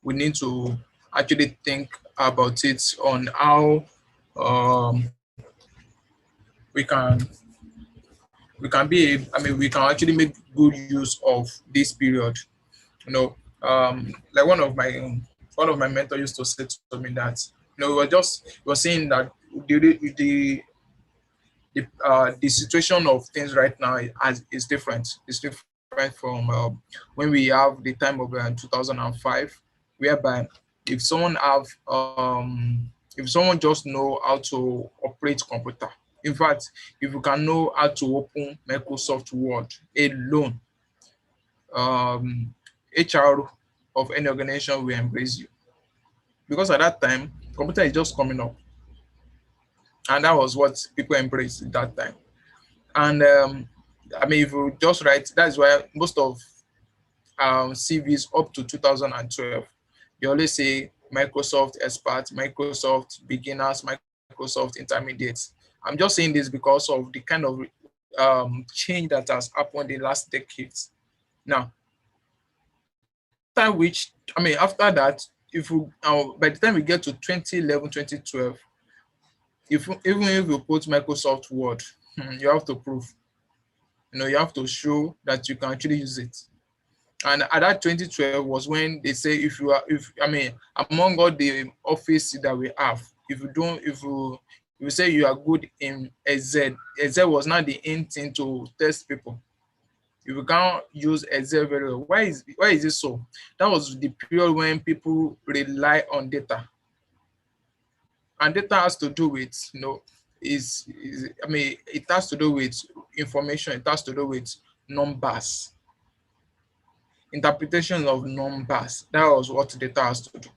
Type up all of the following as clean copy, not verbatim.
we need to actually think about it on how we can we can actually make good use of this period. You know, like one of my mentors used to say to me that, we were saying that the situation of things right now is different. It's different from when we have the time of 2005, whereby if someone have if someone just know how to operate computer, in fact, if you can know how to open Microsoft Word alone, um, HR of any organization will embrace you, because at that time computer is just coming up, and that was what people embraced at that time. And if you just write, that's why most of CVs up to 2012, they always say Microsoft expert, Microsoft beginners, Microsoft intermediates. I'm just saying this because of the kind of change that has happened in the last decades. Now, after that, if we by the time we get to 2011, 2012, even if you put Microsoft Word, you have to prove. You have to show that you can actually use it. And at that 2012 was when they say, among all the office that we have, if you say you are good in Excel was not the in thing to test people. If you can't use Excel very well, why is it so? That was the period when people rely on data, and data has to do with, it has to do with information. It has to do with numbers, interpretation of numbers. That was what data has to do.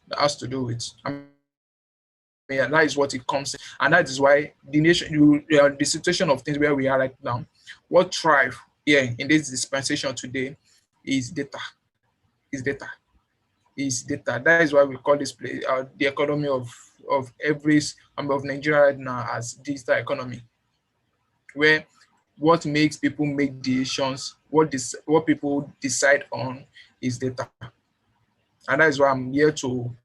That has to do with. And that is what it comes in. And that is why the situation of things where we are right now, what thrive here in this dispensation today is data. Is data. Is data. That is why we call this place the economy of of Nigeria right now as digital economy, where what makes people make decisions, what people decide on is data. And that is why I'm here to,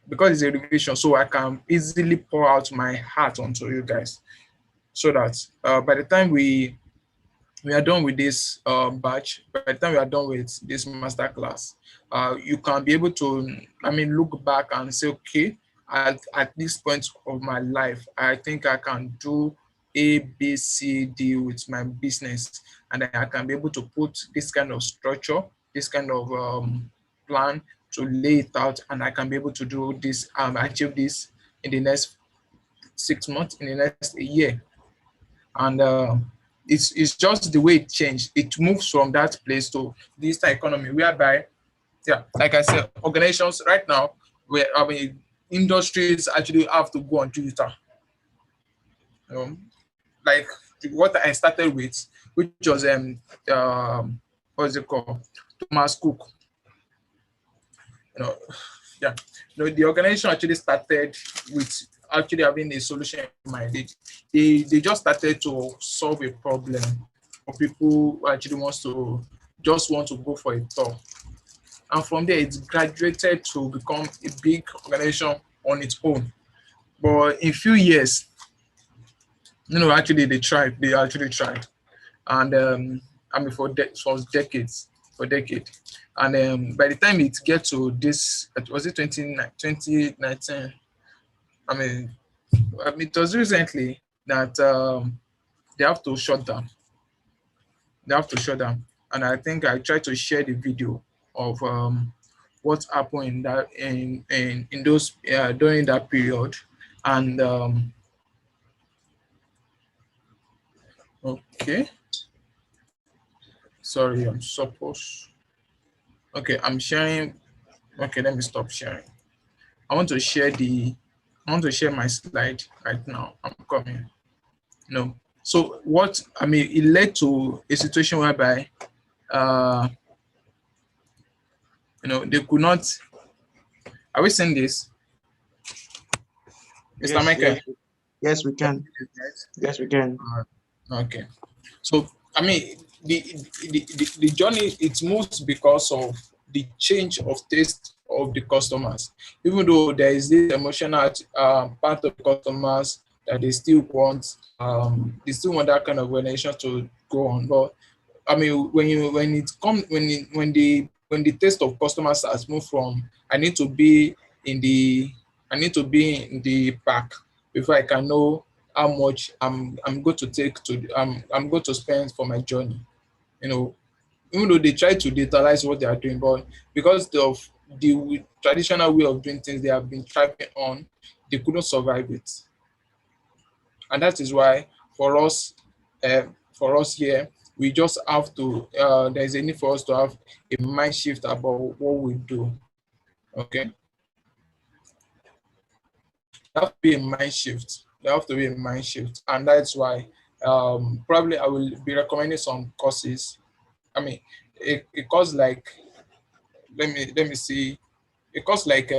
because it's a revision, so I can easily pour out my heart onto you guys, so that by the time we are done with this batch, by the time we are done with this masterclass, you can be able to, look back and say, okay, at this point of my life, I think I can do A, B, C, D with my business, and I can be able to put this kind of structure, this kind of plan to lay it out, and I can be able to do this, achieve this in the next 6 months, in the next year. And it's just the way it changed. It moves from that place to digital economy, whereby, like I said, organizations right now, where industries actually have to go on digital. Like what I started with, which was what's it called, Thomas Cook. The organization actually started with actually having a solution in mind. They just started to solve a problem for people who actually want to go for a tour. And from there, it graduated to become a big organization on its own. But in few years, actually they actually tried. And for decades. And by the time it gets to this, was it 2019? It was recently that they have to shut down. And I think I tried to share the video of what happened in those during that period. And okay, sorry, I'm supposed. Okay, I'm sharing. Okay, let me stop sharing. I want to share my slide right now. I'm coming. So it led to a situation whereby they could not. Are we seeing this? Mr. Michael? Yes, we can. Yes, we can. Okay. So the journey, it moves because of the change of taste of the customers. Even though there is this emotional part of customers that they still want that kind of relation to go on. But I mean, when it come when the taste of customers has moved from I need to be in the I need to be in the park before I can know how much I'm going to take to I'm going to spend for my journey. You know, even though they try to digitalize what they are doing, but because of the traditional way of doing things they have been thriving on, they couldn't survive it. And that is why for us, for us here, we just have to. There is a need for us to have a mind shift about what we do. Okay, there have to be a mind shift. There have to be a mind shift, and that's why probably I will be recommending some courses. I mean, a course like let me see a course like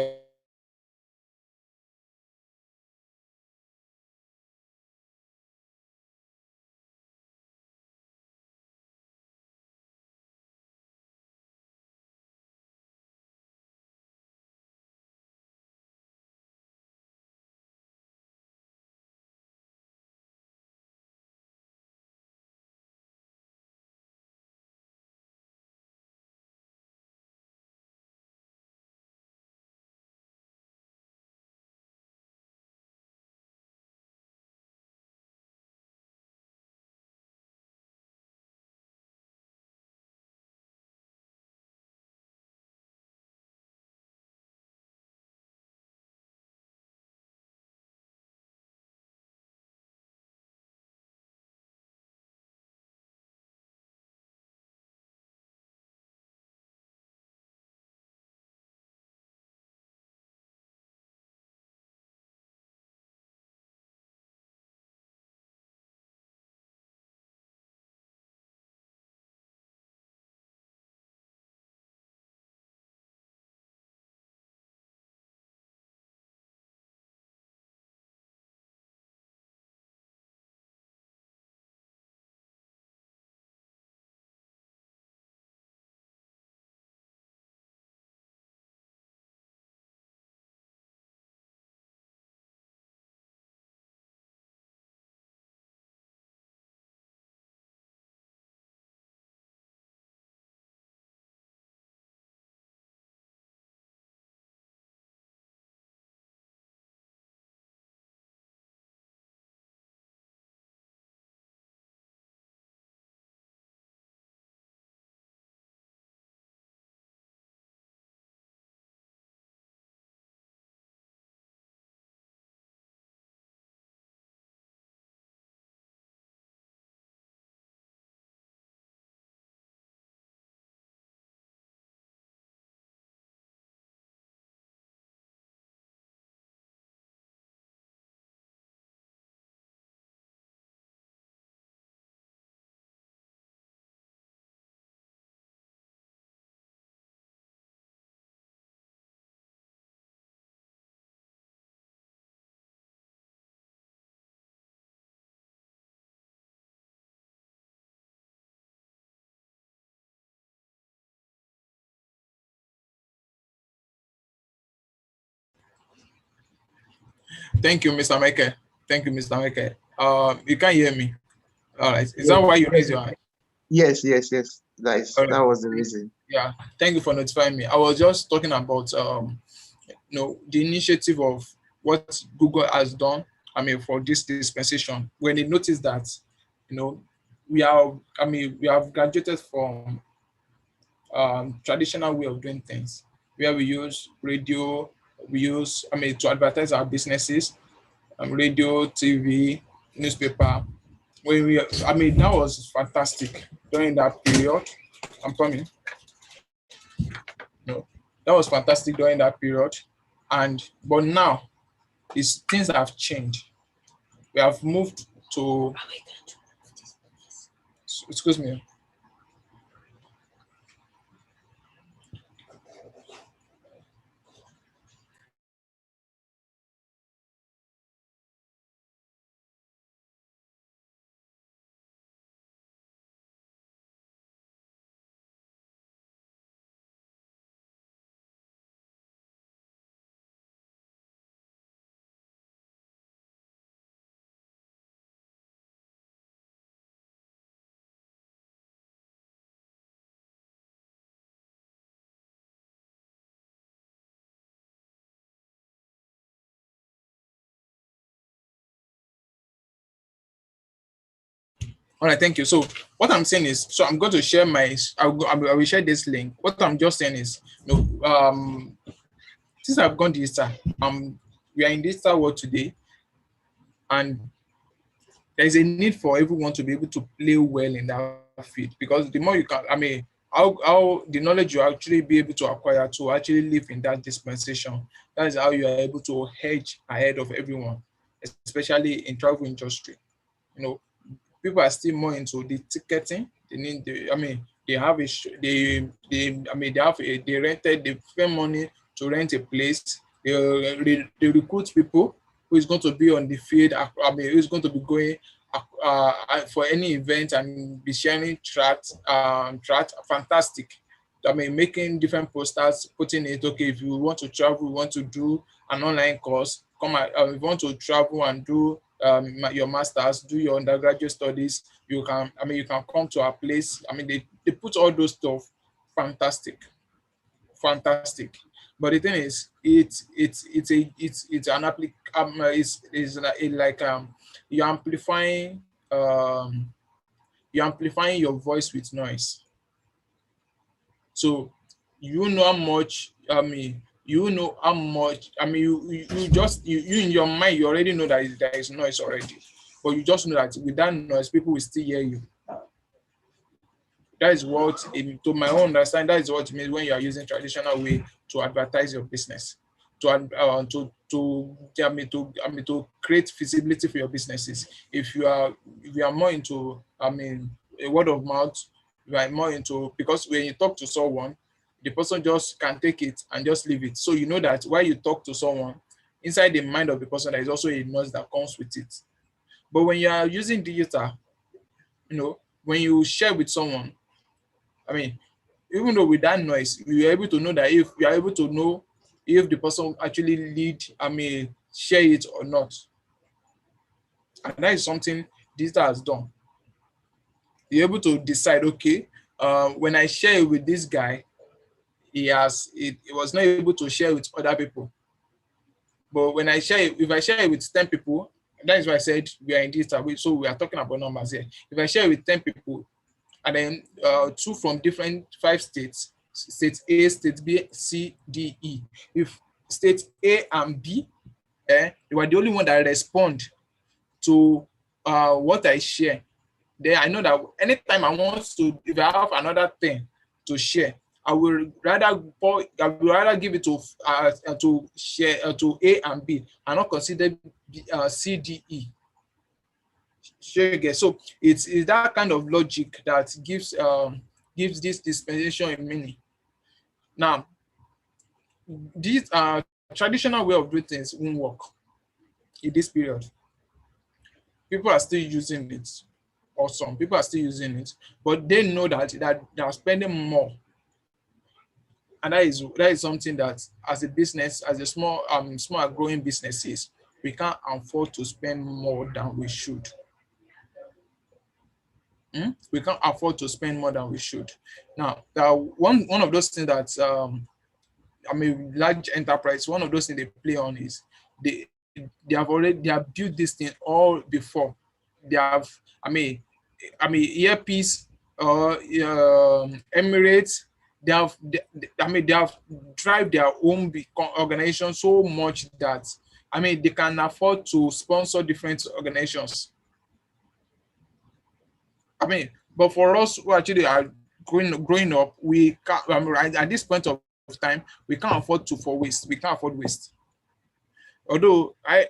thank you, Mr. Michael. Thank you, Mr. Michael. You can hear me. All right. Is that Yes, why you raised your hand? yes. All That right. was the reason. Yeah. Thank you for notifying me. I was just talking about the initiative of what Google has done. I mean, for this dispensation, when they noticed that, you know, we have graduated from traditional way of doing things, where we use radio, to advertise our businesses, radio, TV, newspaper. That was fantastic during that period. I'm coming. No, that was fantastic during that period, but now is things have changed. We have moved to excuse me. All right, thank you. So what I'm saying is, so I'm going to share I will share this link. What I'm just saying is, since I've gone digital, we are in digital world today, and there is a need for everyone to be able to play well in that field, because the more you can, how the knowledge you actually be able to acquire to actually live in that dispensation, that is how you are able to hedge ahead of everyone, especially in travel industry. You know, people are still more into the ticketing. They need the, they have they have they rented, they spend money to rent a place. They recruit people who is going to be on the field. Who's going to be going for any event and be sharing tracks. Fantastic. Making different posters, putting it, okay, if you want to travel, you want to do an online course, if you want to travel and do your masters, do your undergraduate studies, you can come to our place. They put all those stuff. Fantastic, fantastic. But the thing is, it's an it's like you're amplifying you're amplifying your voice with noise. So you know how much you know how much you just you in your mind, you already know that there is noise already, but you just know that with that noise people will still hear you. That is what, to my own understanding, that is what it means when you are using traditional way to advertise your business, to create visibility for your businesses. If you are more into a word of mouth, you are more into, because when you talk to someone, the person just can take it and just leave it. So you know that while you talk to someone, inside the mind of the person, there is also a noise that comes with it. But when you are using digital, when you share with someone, I mean, even though with that noise, you are able to know that if you are able to know if the person actually share it or not. And that is something digital has done. You're able to decide, okay, when I share it with this guy, he was not able to share with other people. But when I share it, if I share it with 10 people, that is why I said we are in digital. So we are talking about numbers here. If I share it with 10 people, and then two from different 5 states, state A, state B, C, D, E. If state A and B, they were the only one that respond to what I share, then I know that anytime if I have another thing to share, I will rather give it to share to A and B, and not consider C, D, E. Shege. So it's that kind of logic that gives this dispensation a meaning. Now, this traditional way of doing things won't work in this period. People are still using it, or some people are still using it, but they know that they are spending more, and that is something that, as a business, as a small and growing businesses, we can't afford to spend more than we should. We can't afford to spend more than we should. Now, one of those things that large enterprise, one of those things they play on is they have built this thing all before. They have, I mean, earpiece or Emirates. They have drive their own organization so much that they can afford to sponsor different organizations. But for us who actually are growing up, we can't, at this point of time, we can't afford for waste. We can't afford waste. Although Fly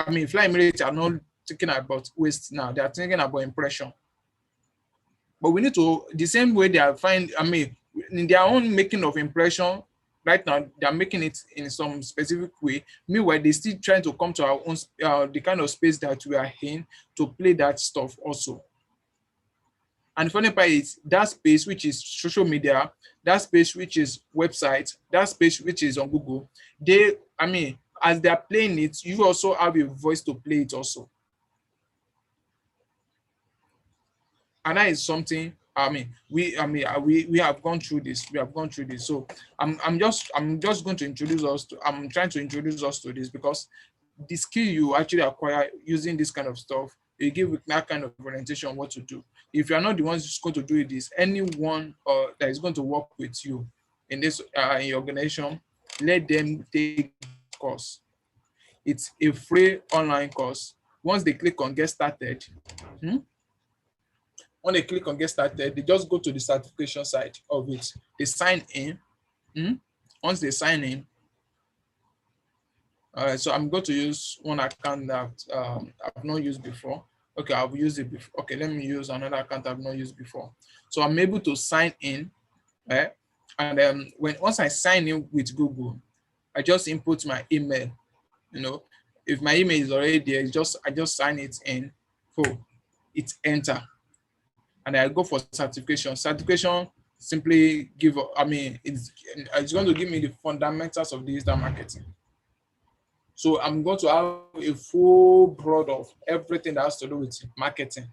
Emirates are not thinking about waste now; they are thinking about impression. But we need to, the same way they are in their own making of impression. Right now, they are making it in some specific way. Meanwhile, they still trying to come to our own the kind of space that we are in to play that stuff also. And the funny part is that space which is social media, that space which is website, that space which is on Google, as they are playing it, you also have a voice to play it also. And that is something, we have gone through this. We have gone through this. So I'm just going to introduce us to I'm trying to introduce us to this, because the skill you actually acquire using this kind of stuff you give that kind of orientation on what to do. If you are not the ones who's going to do this, anyone that is going to work with you in your organization, let them take this course. It's a free online course. Once they click on get started, hmm, when they click on get started, they just go to the certification side of it. They sign in. hmm. Once they sign in, all right, so I'm going to use one account that I've not used before. Okay, I've used it before. Okay, let me use another account I've not used before. So I'm able to sign in, right? And once I sign in with Google, I just input my email. You know, if my email is already there, I just sign it in. So it's enter, and I go for certification. Certification simply it's going to give me the fundamentals of digital marketing. So I'm going to have a full broad of everything that has to do with marketing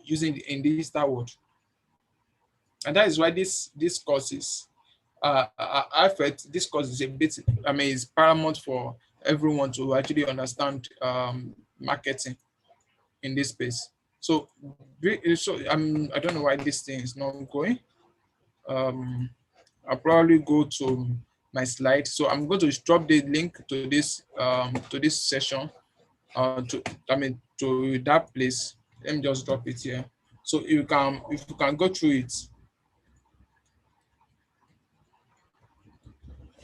using in digital world. And that is why this course is I felt this course is a bit, it's paramount for everyone to actually understand marketing in this space. So, I don't know why this thing is not going. Um, I'll probably go to my slide. So I'm going to drop the link to this session to that place. Let me just drop it here. So if you can go through it.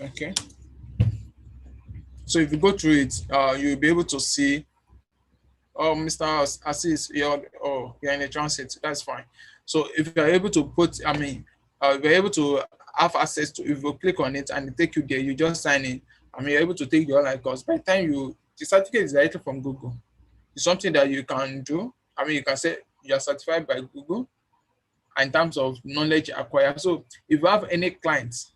Okay. So if you go through it, you'll be able to see, oh, Mr. Assis, you're in a transit. That's fine. So if you're able to if you're able to have access to, if you click on it and it take you there, you just sign in. You're able to take the online course. By the time the certificate is directly from Google. It's something that you can do. You can say you're certified by Google in terms of knowledge acquired. So if you have any clients,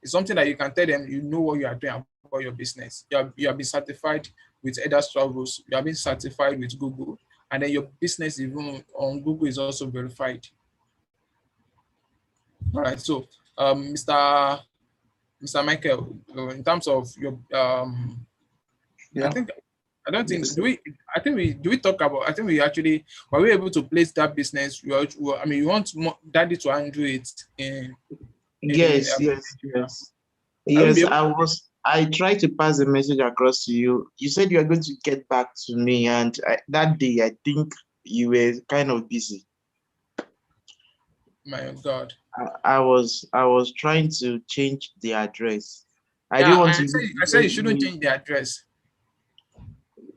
it's something that you can tell them you know what you are doing about your business. You have been certified with Edas Travels, you have been certified with Google, and then your business even on Google is also verified. All right. So Mr. Michael, in terms of your I Yeah. think I don't think Yes. do we I think we do we talk about I think we actually were we able to place that business you want daddy to handle it in Yes. Yes. Nigeria. Yes. I will be Yes. able I tried to pass the message across to you. You said you are going to get back to me, and that day I think you were kind of busy. my God. I was trying to change the address. I didn't Yeah, want I to said use I said you shouldn't change the address.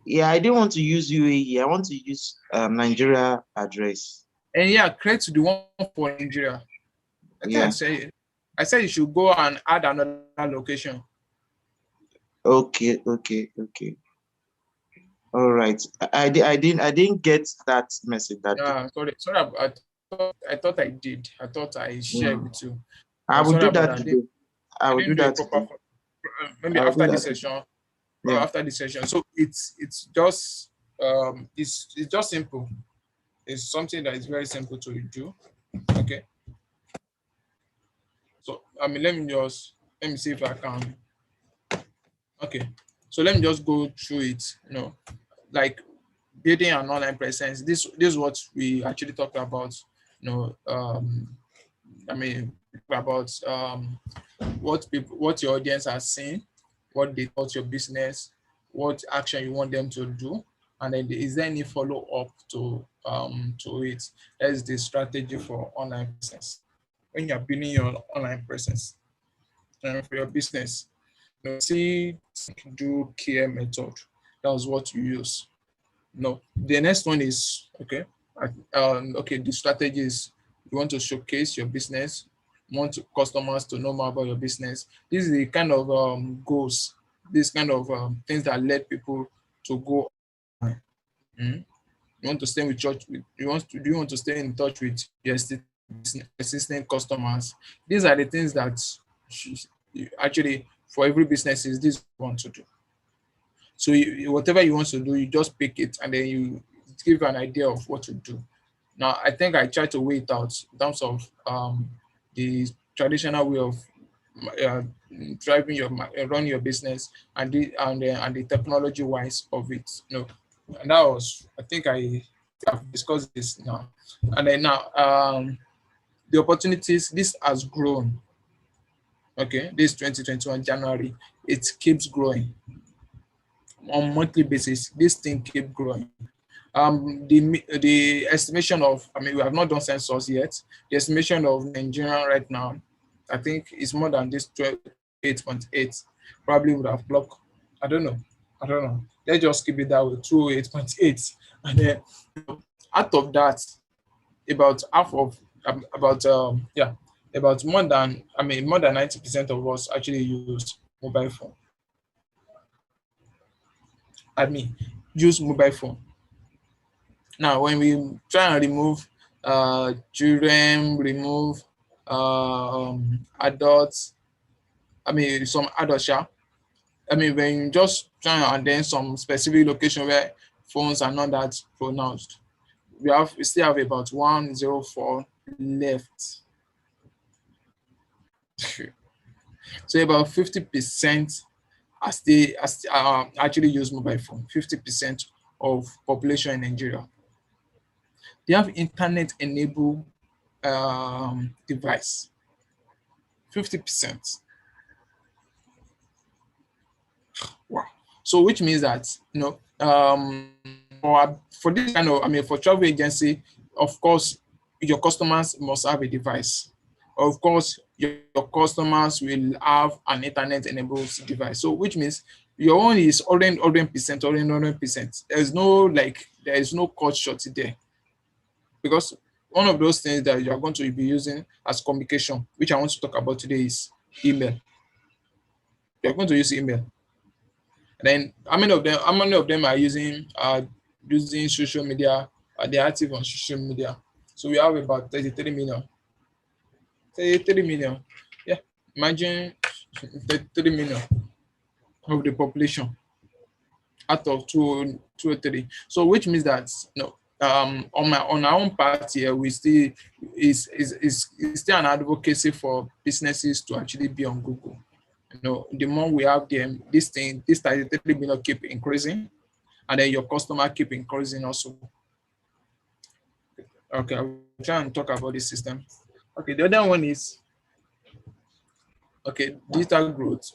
Yeah, I didn't want to use UAE. I want to use Nigeria address. And yeah, create the one for Nigeria. I think Yeah. I said you should go and add another location. Okay. Okay. Okay. All right. I didn't get that message that day. Yeah, sorry. I thought I did. I thought I shared Yeah. with you. I will Sorry do about that that. today. I I will didn't do do a that proper. today. Maybe I will do after that this today. session. Yeah. After this session. So it's just it's just simple. It's something that is very simple to do. Okay. So let me see if I can. Okay. So let me just go through it. Like building an online presence. This is what we actually talked about. You know, about what your audience has seen, what they thought your business, what action you want them to do, and then is there any follow up to it? That is the strategy for online presence. When you're building your online presence for your business, see, do, care method. That was what you use. No, the next one is okay. Okay, the strategy is you want to showcase your business, you want customers to know more about your business. This is the kind of goals, this kind of things that led people to go online. Mm. You want to stay with church with do you want to stay in touch with your existing customers? These are the things that actually for every business is this want to do. So whatever you want to do, you just pick it and then you give an idea of what to do. Now, I think I try to weigh it out in terms of the traditional way of uh, running your business and the technology wise of it. And that was, I think I've discussed this now. And then now, the opportunities, this has grown. Okay, this 2021 January, it keeps growing on monthly basis. This thing keep growing. The estimation of, I mean, we have not done census yet. The estimation of Nigeria right now, I think, is more than this 208.8. Probably would have clocked. I don't know. I don't know. Let's just keep it that way, 208.8. And then, out of that, about half of, about yeah, about more than, I mean, more than 90% of us actually use mobile phone. I mean, use mobile phone. Now, when we try and remove children, remove adults, I mean, some adults, yeah. I mean, when you just try and then some specific location where phones are not that pronounced, we still have about 104 left. So about 50% actually use mobile phone. 50% of population in Nigeria, they have internet enabled device. 50%. Wow. So which means that, for this kind of, I mean, for travel agency, of course, your customers must have a device. Of course, your customers will have an internet enabled device. So which means your own is 100%, 100%. There is no cut short there, because one of those things that you are going to be using as communication, which I want to talk about today, is email. You're going to use email. And then how many of them are using social media? They're active on social media. So we have about 33 million. 33 million. Yeah. Imagine 33 million of the population out of 203. So which means that, on our own part here, we still is still an advocacy for businesses to actually be on Google. The more we have them, this 33 million keep increasing, and then your customer keep increasing also. Okay, I'll try and talk about this system. Okay, the other one is, okay, digital growth.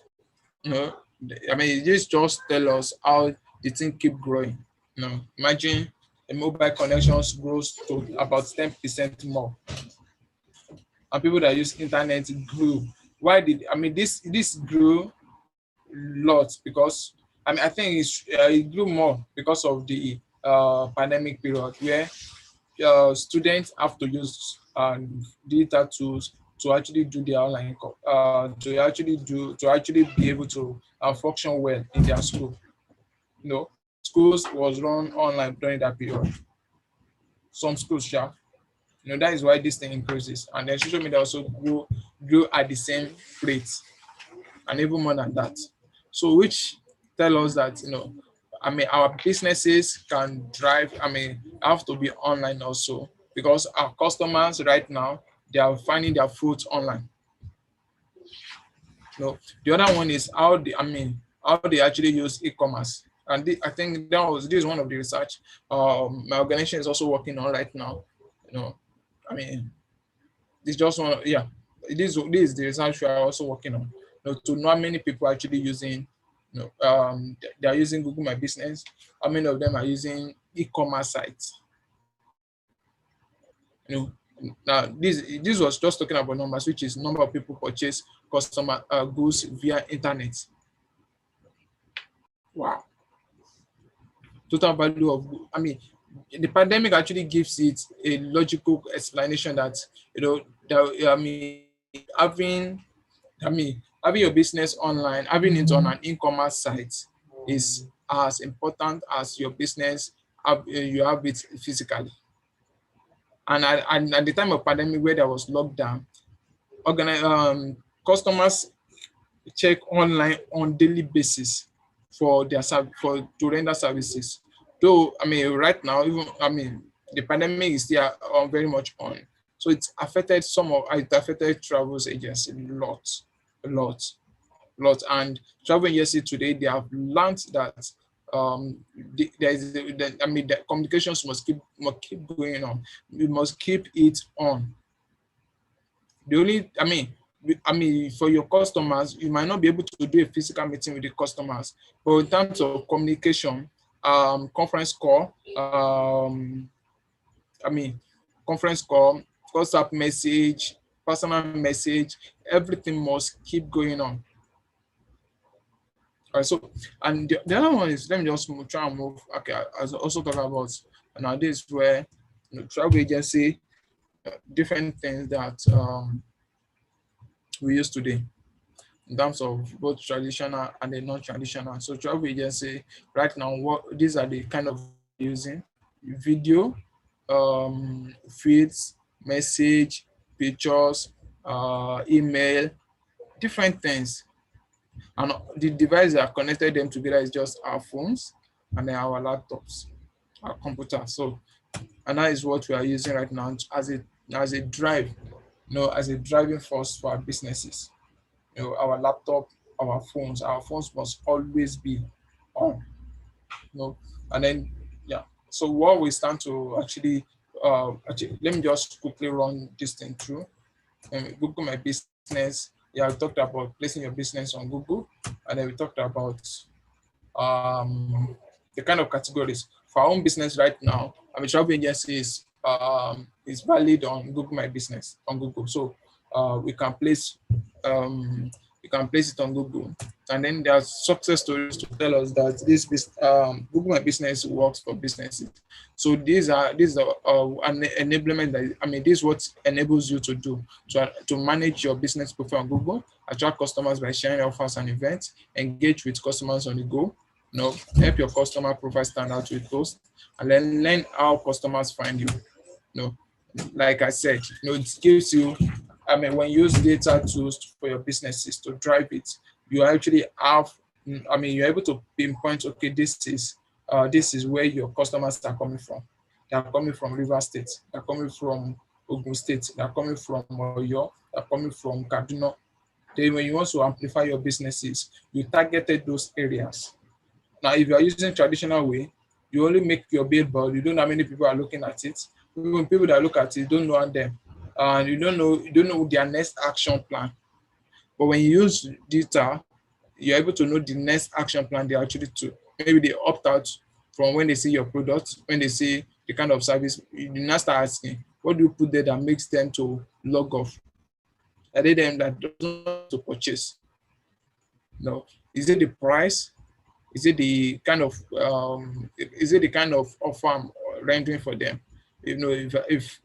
I mean, this just tell us how the thing keep growing. Imagine the mobile connections grows to about 10% more, and people that use internet grew. Why did I mean this grew lot? Because I mean, I think it grew more because of the pandemic period, where students have to use digital tools to actually do their to actually be able to function well in their school. Schools was run online during that period. Some schools, sure. That is why this thing increases, and then social media also grew at the same rate, and even more than that. So which tell us that, I mean, our businesses can drive, I mean, have to be online also, because our customers right now, they are finding their food online. The other one is how they actually use e-commerce. And I think this is one of the research my organization is also working on right now. I mean, this just one, yeah. This is the research we are also working on. To know how many people are actually using, they are using Google My Business. How many of them are using e-commerce sites? Now this was just talking about numbers, which is number of people purchase customer goods via internet. Wow. Total value of, I mean, the pandemic actually gives it a logical explanation that, that, having your business online, having it on an e-commerce site is as important as your business you have it physically. And at the time of pandemic, where there was lockdown, customers check online on daily basis for for to render services. Though I mean, right now, even I mean, the pandemic is still very much on, so it affected travels agency a lot, a lot, a lot. And travel agency today, they have learned that I mean, the communications must keep going on. We must keep it on. The only, for your customers, you might not be able to do a physical meeting with the customers, but in terms of communication, conference call, I mean, conference call, WhatsApp message, personal message, everything must keep going on. All right, so and the other one is, let me just try and move. Okay, I also talk about nowadays where travel agency, different things that we use today in terms of both traditional and the non-traditional. So travel agency right now, what these are the kind of video we're using: video, feeds, message, pictures, email, different things. And the device that connected them together is just our phones and then our laptops, our computer. So, and that is what we are using right now as a drive, as a driving force for our businesses. Our laptop, our phones must always be on. And then yeah. So what we stand to actually, let me just quickly run this thing through. Google My Business. Yeah, we talked about placing your business on Google, and then we talked about the kind of categories for our own business right now. I mean, travel agency is valid on Google My Business on Google, so um, we can place it on Google, and then there are success stories to tell us that Google My Business works for businesses. So these are an enablement that, I mean, this is what enables you to do to manage your business profile on Google, attract customers by sharing offers and events, engage with customers on the go, help your customer profile stand out with posts, and then learn how customers find you. No, like I said, it gives you, I mean, when you use data tools for your businesses to drive it, you actually have, I mean, you're able to pinpoint, okay, this is where your customers are coming from. They are coming from River State, they're coming from Ogun State, they're coming from Oyo, they're coming from Kaduna. Then when you want to amplify your businesses, you targeted those areas. Now, if you are using traditional way, you only make your billboard. You don't know how many people are looking at it. Even people that look at it don't know them, and you don't know their next action plan. But when you use data, you're able to know the next action plan they actually took. Maybe they opt out from when they see your product, when they see the kind of service. You now start asking, what do you put there that makes them to log off? Are they them that doesn't want to purchase? No, is it the price? Is it the kind of offer I'm rendering for them? If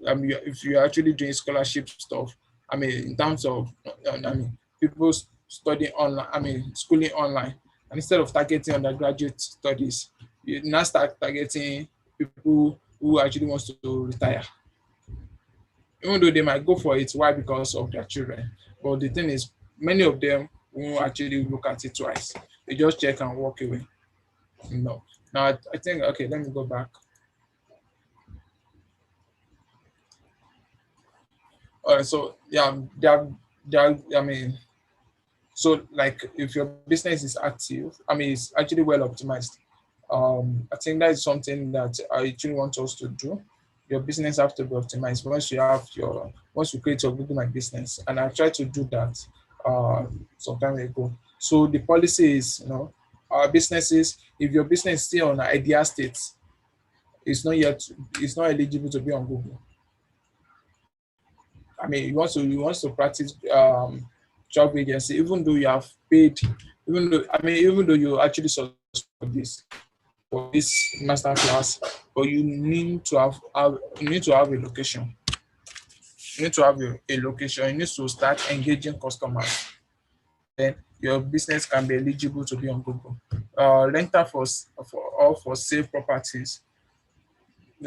you're actually doing scholarship stuff, I mean, in terms of, I mean, people studying online, I mean, schooling online, and instead of targeting undergraduate studies, you now start targeting people who actually wants to retire, even though they might go for it. Why? Because of their children. But the thing is, many of them won't actually look at it twice. They just check and walk away. No. Now I think, okay, let me go back. All right, so yeah, I mean, so like if your business is active, I mean, it's actually well optimized. I think that is something that I actually want us to do. Your business have to be optimized once you create your Google My Business, and I tried to do that some time ago. So the policy is, our businesses, if your business is still on idea state, it's not eligible to be on Google. I mean, you want to practice job agency, even though you have paid, even though you actually subscribe for this master class, but you need to have a location. You need to have a location. You need to start engaging customers. Then your business can be eligible to be on Google. Rental for sale properties,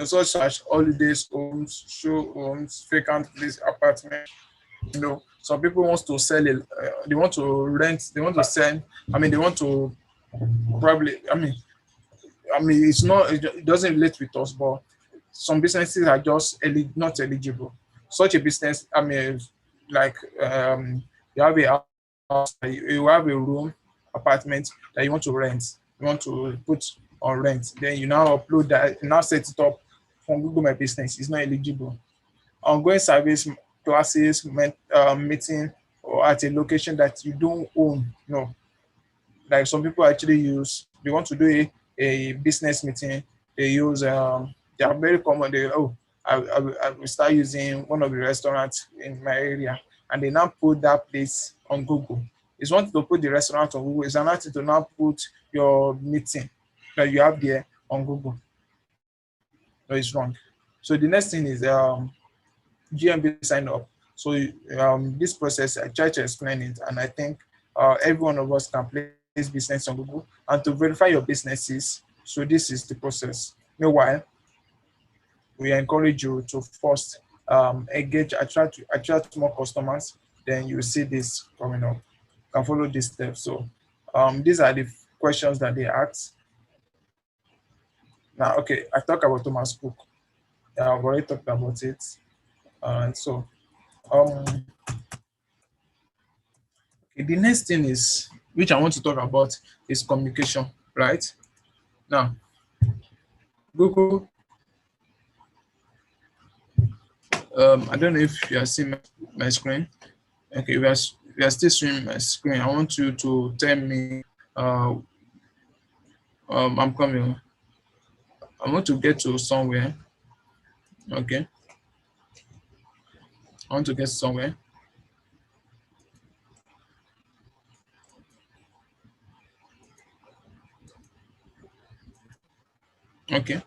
such as holidays homes, show homes, vacant place apartment. Some people wants to sell it. They want to rent. They want to sell. I mean, they want to probably. I mean, it doesn't relate with us, but some businesses are just not eligible. Such a business, I mean, like you have a house, you have a room, apartment that you want to rent. You want to put on rent. Then you now upload that, you now set it up from Google My Business. It's not eligible. Ongoing service, classes, meeting, or at a location that you don't own. No, like some people actually use, they want to do a business meeting, they use they are very common. They, oh, I will start using one of the restaurants in my area, and they now put that place on Google. It's one thing to put the restaurant on Google, it's another thing to now put your meeting that you have there on Google. No, it's wrong. So the next thing is GMB sign up. So this process, I try to explain it, and I think every one of us can place business on Google. And to verify your businesses, so this is the process. Meanwhile, we encourage you to first engage, attract more customers. Then you see this coming up. You can follow this step. So these are the questions that they ask. Now, okay, I talked about Thomas Cook. I've already talked about it. So um, okay, the next thing is, which I want to talk about, is communication, right? Now, Google, I don't know if you are seeing my screen. Okay, we are still seeing my screen. I want you to tell me, uh, I'm coming. I want to get to somewhere. Okay, I want to get somewhere. Okay,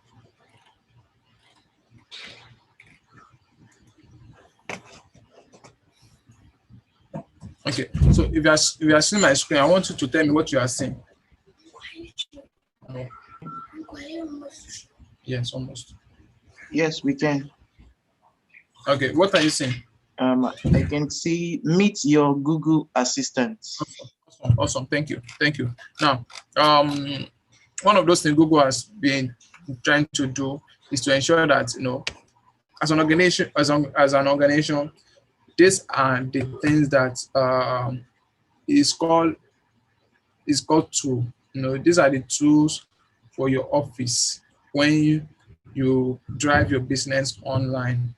okay. So if you are seeing my screen, I want you to tell me what you are seeing. No. Yes, almost. Yes, we can. Okay, what are you seeing? I can see meet your Google Assistant. Awesome, awesome. Thank you, thank you. Now, one of those things Google has been trying to do is to ensure that, as an organization, as an organization, these are the things that is called tool. These are the tools for your office when you drive your business online.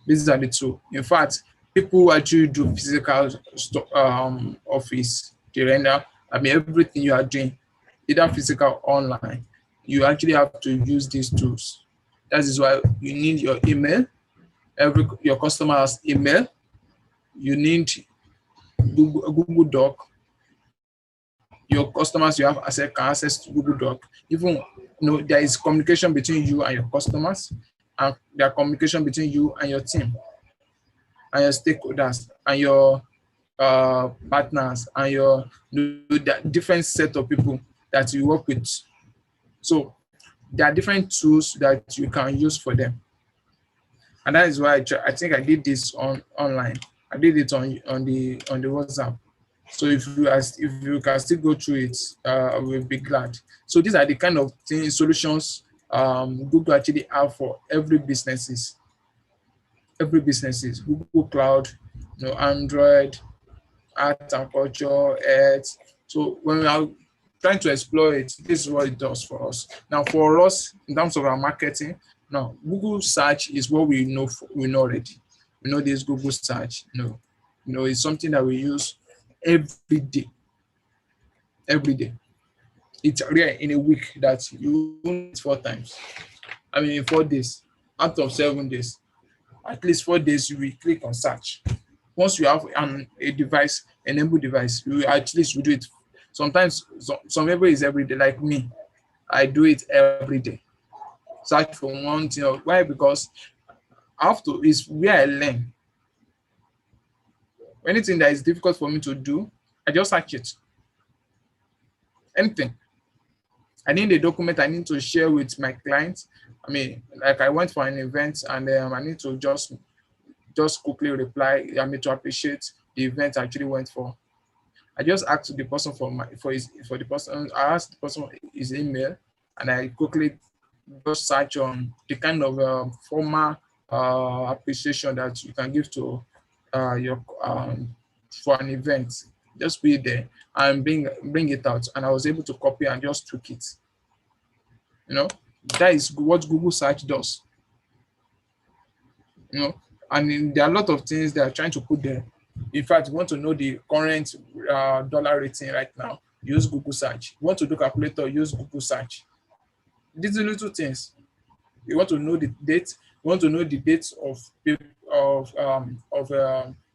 These are the two. In fact, people who actually do physical office, they render, I mean, everything you are doing, either physical or online, you actually have to use these tools. That is why you need your email. Your customer has email. You need Google Doc. Your customers, you have access to Google Doc. Even there is communication between you and your customers, and there are communication between you and your team, and your stakeholders, and your partners, and your different set of people that you work with. So there are different tools that you can use for them, and that is why I think I did this online. I did it on the WhatsApp. So if you can still go through it, we'll be glad. So these are the kind of solutions Google actually have for every businesses, Google Cloud, Android, art and culture, earth. So when we are trying to explore it, this is what it does for us. Now, for us, in terms of our marketing, now Google search is what we know already. We know this Google search. It's something that we use every day. Every day. It's rare in a week that you won't see it 4 times. I mean, in 4 days, out of 7 days, at least 4 days, you will click on search. Once you have a device, enabled device, you at least will do it. Sometimes some people is every day, like me. I do it every day. Search for one thing. Why? Because I have to, is where I learn. Anything that is difficult for me to do, I just search it. Anything. I need a document I need to share with my clients. I mean, like I went for an event, and I need to just quickly reply. I mean, to appreciate the event I actually went for. I just asked the person for the person. I asked the person his email, and I quickly just search on the kind of formal appreciation that you can give to your for an event. Just be there and bring it out. And I was able to copy and just tweak it. You know, that is what Google search does. You know, and there are a lot of things they are trying to put there. In fact, you want to know the current dollar rating right now, use Google search. You want to do calculator, use Google search. These little things. You want to know the date. You want to know the dates of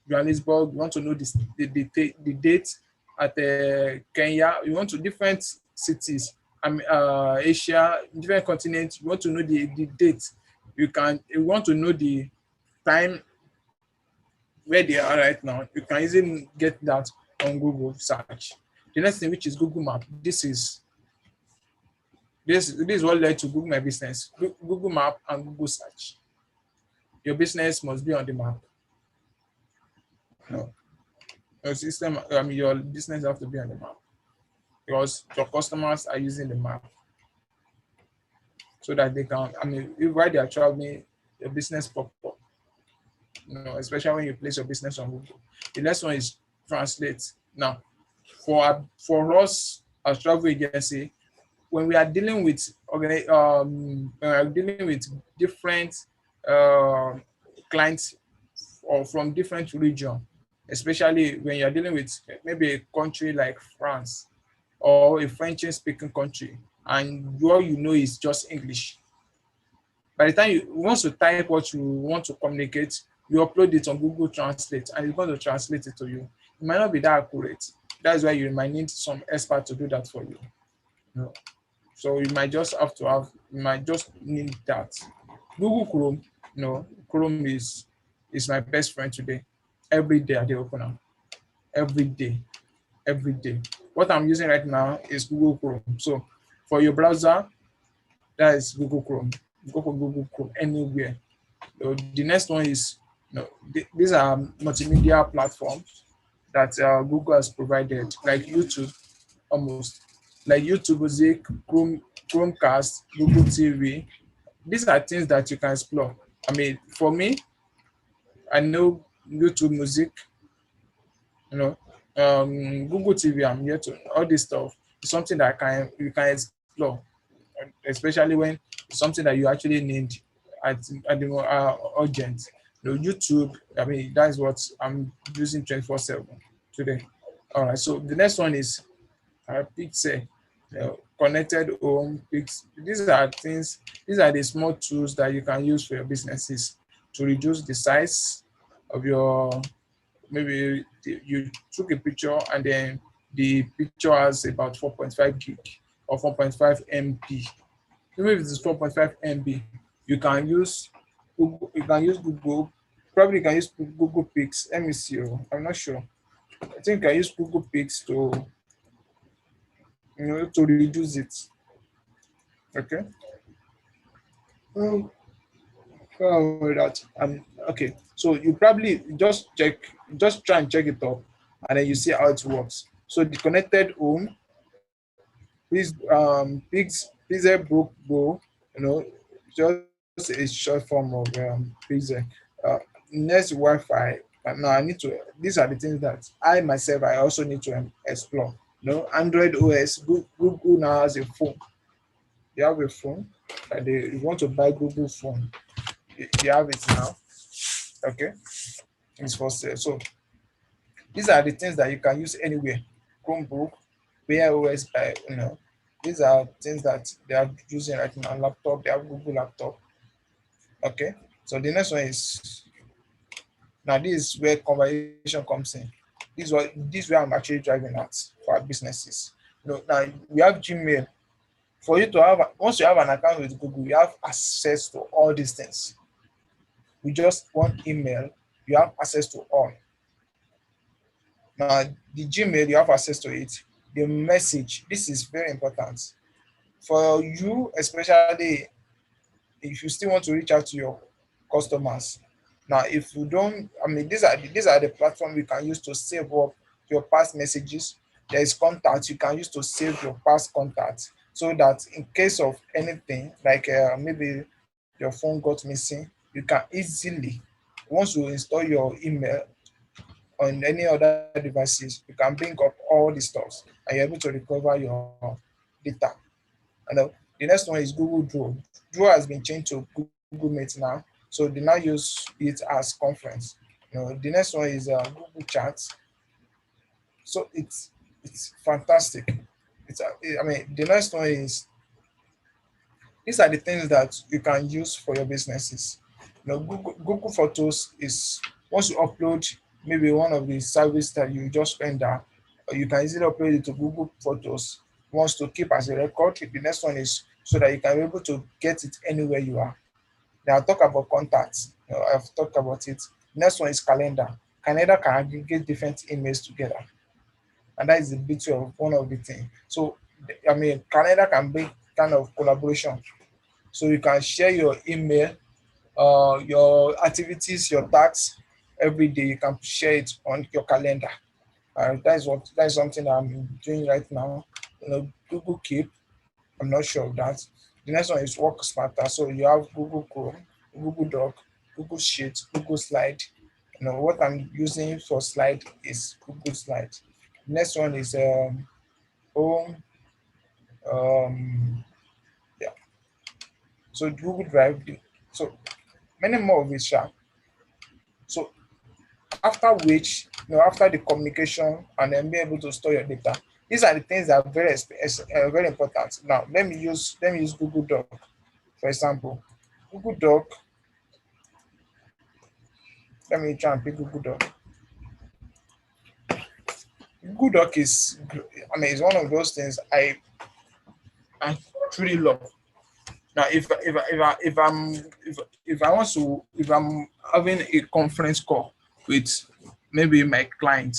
Johannesburg. You want to know the date at Kenya. You want to different cities. Asia, different continents. You want to know the date. You want to know the time where they are right now. You can easily get that on Google search. The next thing, which is Google Map. This is what led to Google My Business. Google Map and Google Search. Your business must be on the map. No, your system. Your business have to be on the map because your customers are using the map so that they can. While they are traveling, your business pop up. Especially when you place your business on Google. The next one is translate. Now, for us as travel agency, when we are dealing with different uh, clients or from different region, especially when you are dealing with maybe a country like France or a French speaking country, and all you know is just English. By the time you once you type what you want to communicate, you upload it on Google Translate and it's going to translate it to you. It might not be that accurate. That's why you might need some expert to do that for you. You know, so you might just need that. Google Chrome, Chrome is my best friend today. Every day I dey open am. Every day. Every day. What I'm using right now is Google Chrome. So for your browser, that is Google Chrome. Go for Google Chrome anywhere. The next one is, these are multimedia platforms that Google has provided, like YouTube, almost like YouTube Music, Chromecast, Google TV. These are things that you can explore. For me, I know YouTube Music, you know, Google TV. I'm here to all this stuff. Is something that you can explore, especially when it's something that you actually need at the more urgent. YouTube. That is what I'm using 24/7 today. All right. So the next one is Pixel, connected home. These are things. These are the small tools that you can use for your businesses to reduce the size of your. Maybe you took a picture and then the picture has about 4.5 gig or 4.5 MB. Even if it is 4.5 MB, you can use Google. You can use Google. Probably you can use Google Pics. Let me see. I'm not sure. I think I use Google Pics to reduce it. Okay. Um, that. Okay. So you probably just try and check it up, and then you see how it works. So the connected home, please book go, just a short form of please. Next Wi-Fi. Now I need to. These are the things that I myself I also need to explore. Android OS. Google now has a phone. They have a phone. You want to buy Google phone. They have it now. Okay, it's for sale. So these are the things that you can use anywhere. Chromebook, Wear OS by These are things that they are using right now. Laptop, they have Google laptop. Okay. So the next one is now this is where conversation comes in. This is where I'm actually driving at for our businesses. Now we have Gmail. For you to have once you have an account with Google, you have access to all these things. With just one email, you have access to all. Now, the Gmail, you have access to it. The message, this is very important. For you, especially if you still want to reach out to your customers. Now, if you don't, these are the platforms you can use to save up your past messages. There is contact you can use to save your past contacts so that in case of anything, like maybe your phone got missing, you can easily, once you install your email on any other devices, you can bring up all the stuff and you're able to recover your data. And the The next one is Google Duo. Duo has been changed to Google Meet now, so they now use it as conference. The next one is Google Chat. So it's fantastic. I mean, the next one is, these are the things that you can use for your businesses. Google Photos is, once you upload maybe one of the service that you just render, you can easily upload it to Google Photos. Wants to keep as a record. The next one is so that you can be able to get it anywhere you are. Now I'll talk about contacts. I've talked about it. Next one is calendar. Calendar can aggregate different emails together, and that is the beauty of one of the things. So I mean, calendar can be kind of collaboration. So you can share your email, your activities, your tasks every day. You can share it on your calendar. That is something that I'm doing right now. Google Keep. I'm not sure of that. The next one is Work Smarter. So you have Google Chrome, Google Doc, Google Sheet, Google Slide. What I'm using for slide is Google Slide. The next one is Home. Um, yeah. So Google Drive. So many more of it, sha. So after which, after the communication and then be able to store your data, these are the things that are very important. Now let me use Google Doc for example. Google Doc. Let me try and pick Google Doc. Google Doc is, I mean, it's one of those things I truly love. Now, if I want to, if I'm having a conference call with maybe my client,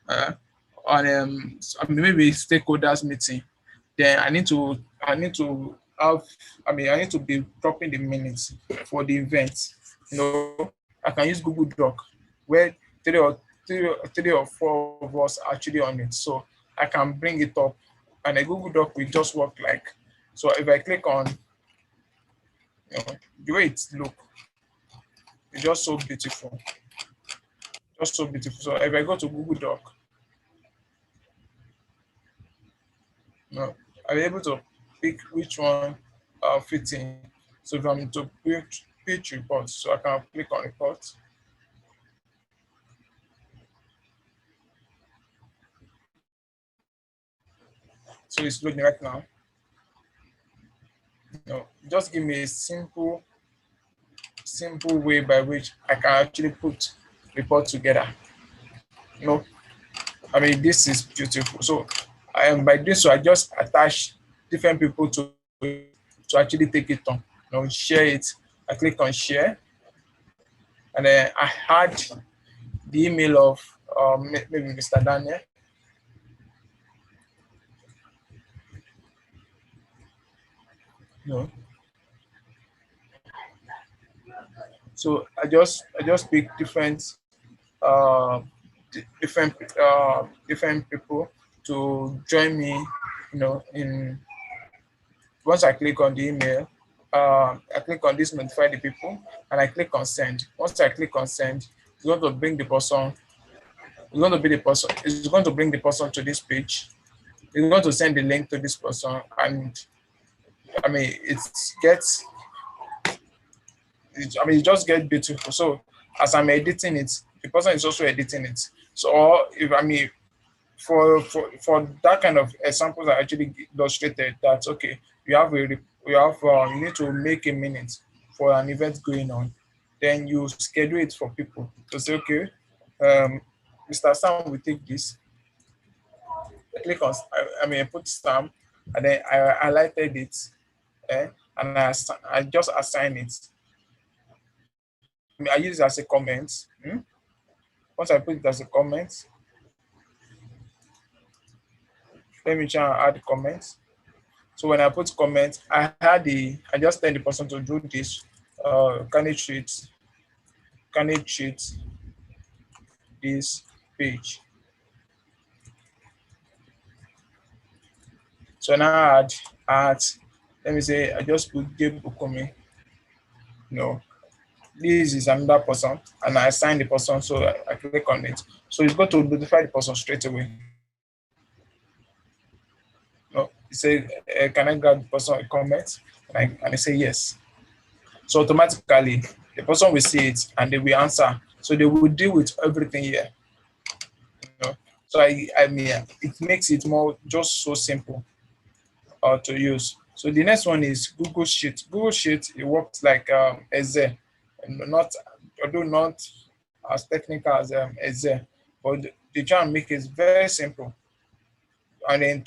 uh, on I mean, maybe stakeholders meeting, then I need to be dropping the minutes for the event. I can use Google Doc where three or three or four of us are actually on it. So I can bring it up, and a Google Doc will just work like. So if I click on, the way it look, it's just so beautiful, just so beautiful. So if I go to Google Doc, I'll be able to pick which one fits in. So if I'm to page report, so I can click on report. So it's loading right now. Just give me a simple way by which I can actually put report together. You know, I mean, this is beautiful. So I am by this, so I just attach different people to it to actually take it on. Share it. I click on share, and then I had the email of maybe Mr. Daniel. No. So I just pick uh, different different people to join me. In Once I click on the email, I click on this notify the people, and I click on send. Once I click on send, it's going to bring the person. It's going to be the person. It's going to bring the person to this page. It's going to send the link to this person, and I mean it just gets beautiful. So as I'm editing it, the person is also editing it. So, or if I mean, for that kind of examples, I actually illustrated that okay, you need to make a minute for an event going on, then you schedule it for people to say okay, Mr. Sam will take this. I click on, I mean, I put Sam, and then I highlighted it, eh, and I just assign it. I mean, I use it as a comment. Once I put it as a comment, let me try and add comments. So when I put comments, I just tell the person to do this. Can it treat this page? So now add, let me say I just put Gabe Okumi. No, this is another person, and I assign the person, so I click on it. So it's going to notify the person straight away. No, he said, "Can I grab the person a comment?" And I say yes. So automatically the person will see it and they will answer. So they will deal with everything here. You know. So I mean it makes it more just so simple to use. So the next one is Google Sheet. Google Sheet it works like Excel, and not although not as technical as Excel, but they try and make it very simple. And then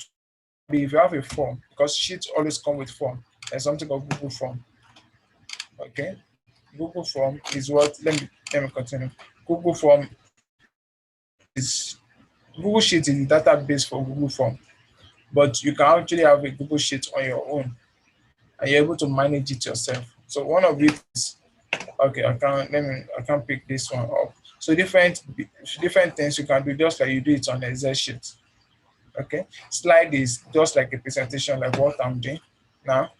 if you have a form, because sheets always come with form, there's something called Google Form. Okay, Google Form is what. Let me continue. Google Form is Google Sheet is the database for Google Form, but you can actually have a Google Sheet on your own, and you're able to manage it yourself. So one of it is okay. I can pick this one up. So different things you can do just like you do it on Excel sheet. Okay, slide is just like a presentation, like what I'm doing now.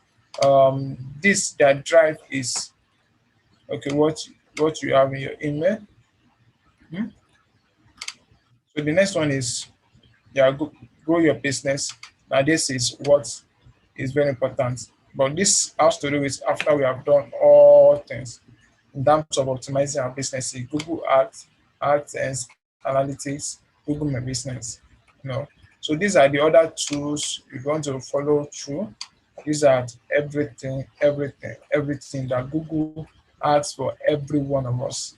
This that drive is okay. What you have in your email. Hmm? So the next one is yeah, grow your business. Now this is what is very important. But this has to do with after we have done all things in terms of optimizing our businesses, Google Ads, AdSense, Analytics, Google My Business. You know, so these are the other tools you're going to follow through. These are everything that Google asks for every one of us,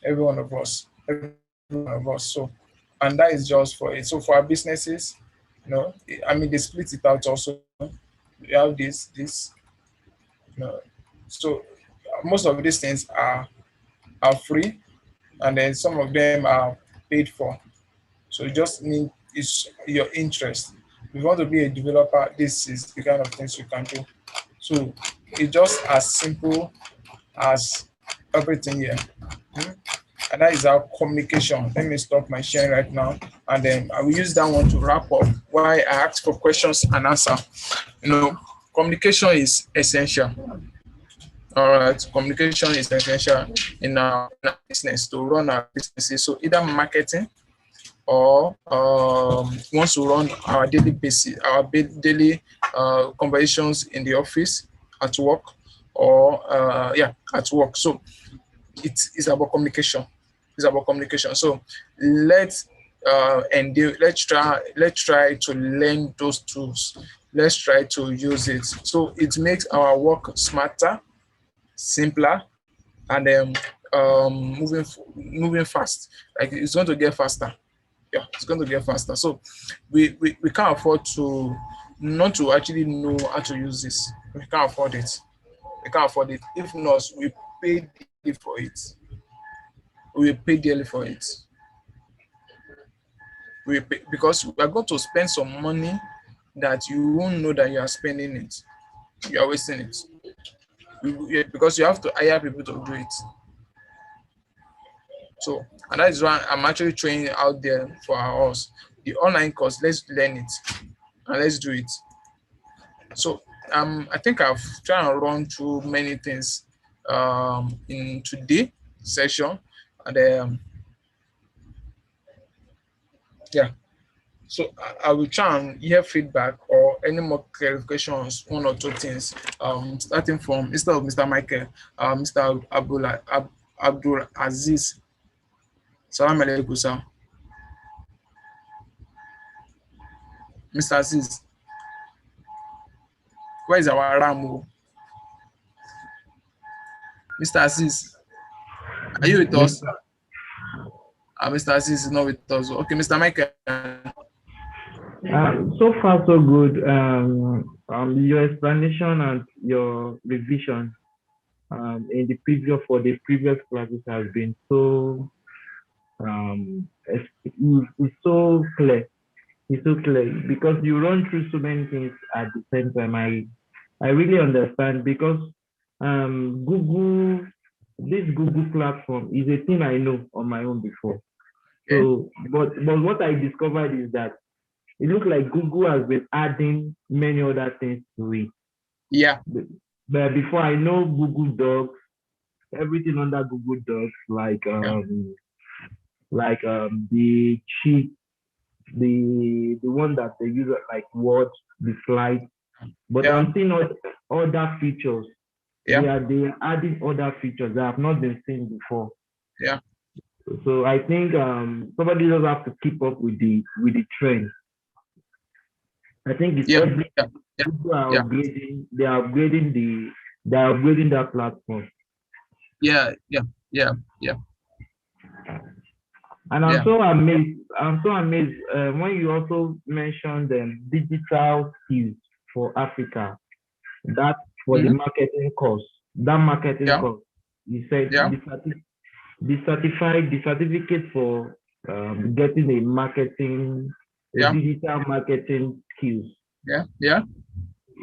every one of us, every one of us. So, and that is just for it. So for our businesses, you know, I mean they split it out also. We have this, you know. So most of these things are free, and then some of them are paid for. So it just mean it's your interest. If you want to be a developer, this is the kind of things you can do. So it's just as simple as everything here. Hmm? And that is our communication. Let me stop my sharing right now, and then I will use that one to wrap up why I asked for questions and answer. You know, communication is essential. All right, communication is essential in our business to run our businesses. So either marketing or once we run our daily basis, our daily conversations in the office, at work, or yeah, at work. So it is about communication. It's about communication. So let's let's try to learn those tools. Let's try to use it. So it makes our work smarter, simpler, and moving fast. Like it's going to get faster. Yeah, it's going to get faster. So we can't afford to not to actually know how to use this. We can't afford it. We can't afford it. If not, we pay dearly for it. We will pay dearly for it. We will pay, because we are going to spend some money that you won't know that you are spending it. You are wasting it. Because you have to hire people to do it. So, and that is why I'm actually training out there for us. The online course, let's learn it and let's do it. So, I think I've tried to run through many things in today session, and yeah. So I will try and hear feedback or any more clarifications, one or two things. Starting from instead of Mr. Michael, Mr. Abdul Aziz. Salam alaikum, sir. Mr. Aziz, where is our Ramu? Mr. Aziz, are you with Yes, us? Mr. Aziz is not with us. Okay, Mr. Michael. so far so good. Your explanation and your revision in the previous classes has been so it's so clear. It's so clear because you run through so many things at the same time. I really understand because Google this Google platform is a thing I know on my own before. Okay. So, but what I discovered is that it looks like Google has been adding many other things to it. Yeah. But before I know Google Docs, everything under Google Docs, Yeah. the sheet, the one that they use like Word, the slides. But Yeah. I'm seeing other features. Yeah. They are adding other features that have not been seen before. Yeah. So I think somebody does have to keep up with the trend. I think it's Yeah. every Yeah. Yeah. people are Yeah. upgrading. They are upgrading that platform. Yeah. Yeah. Yeah. Yeah. And I'm Yeah. so amazed. I'm so amazed when you also mentioned digital skills for Africa. That for the Mm-hmm. marketing course. That marketing Yeah. course. You said Yeah. the certificate for getting a Yeah. digital marketing skills. Yeah. Yeah.